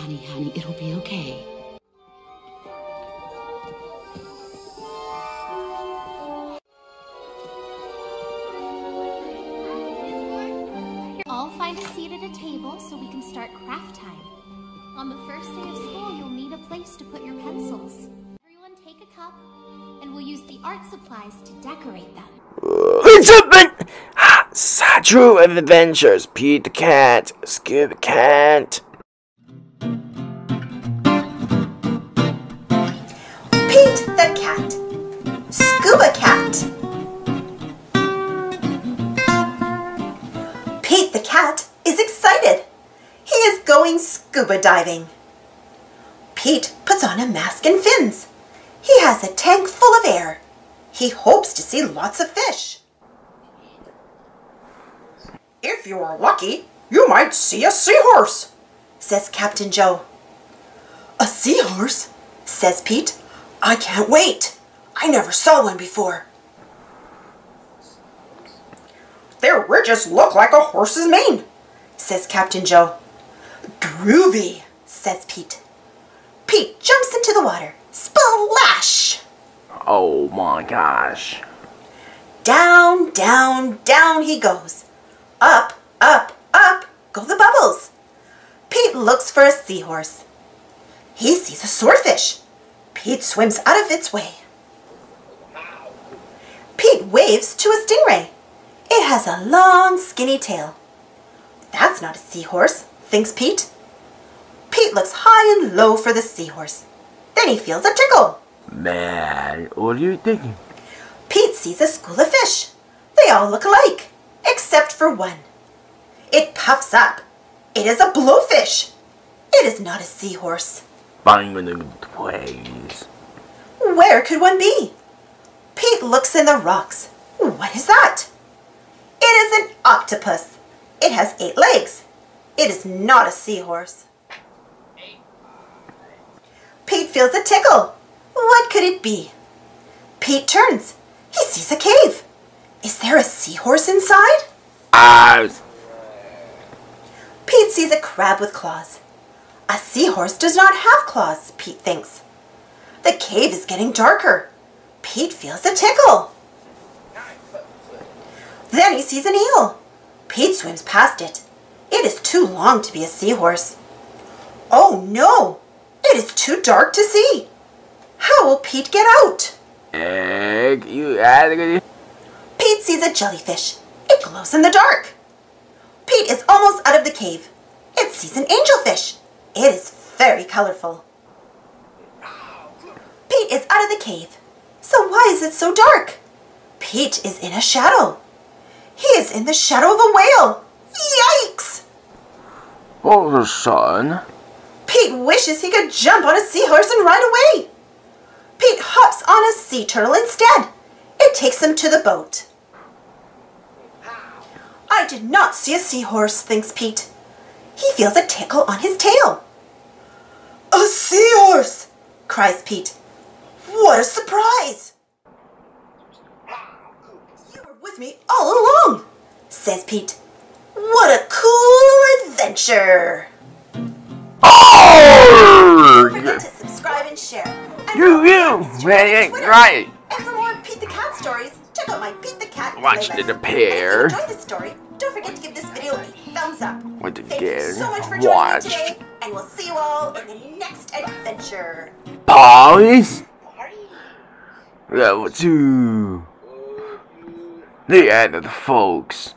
honey, it'll be okay. All find a seat at a table so we can start craft time. On the first day of school, you'll need a place to put your pencils. Everyone take a cup, and we'll use the art supplies to decorate them. It's open! True adventures, Pete the Cat, Scuba Cat. Pete the Cat, Scuba Cat. Pete the Cat is excited. He is going scuba diving. Pete puts on a mask and fins. He has a tank full of air. He hopes to see lots of fish. If you're lucky, you might see a seahorse, says Captain Joe. A seahorse? Says Pete. I can't wait. I never saw one before. Their ridges look like a horse's mane, says Captain Joe. Groovy, says Pete. Pete jumps into the water. Splash! Oh my gosh. Down, down, down he goes. Up, up, up go the bubbles. Pete looks for a seahorse. He sees a swordfish. Pete swims out of its way. Pete waves to a stingray. It has a long, skinny tail. That's not a seahorse, thinks Pete. Pete looks high and low for the seahorse. Then he feels a tickle. Man, what are you thinking? Pete sees a school of fish. They all look alike, except for one. It puffs up. It is a blowfish. It is not a seahorse. Bang in the place. Where could one be? Pete looks in the rocks. What is that? It is an octopus. It has 8 legs. It is not a seahorse. Pete feels a tickle. What could it be? Pete turns. He sees a cave. Is there a seahorse inside? Pete sees a crab with claws. A seahorse does not have claws, Pete thinks. The cave is getting darker. Pete feels a tickle. Then he sees an eel. Pete swims past it. It is too long to be a seahorse. Oh no! It is too dark to see. How will Pete get out? Pete sees a jellyfish. It glows in the dark. Pete is almost out of the cave. It sees an angelfish. It is very colorful. Pete is out of the cave. So why is it so dark? Pete is in a shadow. He is in the shadow of a whale. Yikes! Oh, the sun. Pete wishes he could jump on a seahorse and ride away. Pete hops on a sea turtle instead. It takes him to the boat. I did not see a seahorse, thinks Pete. He feels a tickle on his tail. A seahorse! Cries Pete. What a surprise! You were with me all along, says Pete. What a cool adventure! Oh! Don't forget to subscribe and share. And right. And for more Pete the Cat stories, check out my Pete the Cat Watch playlist. it appear. And if you enjoyed this story, don't forget to give this video a thumbs up. Thank you so much for joining me today, and we'll see you all in the next adventure. Pause. Level 2. The end of the folks.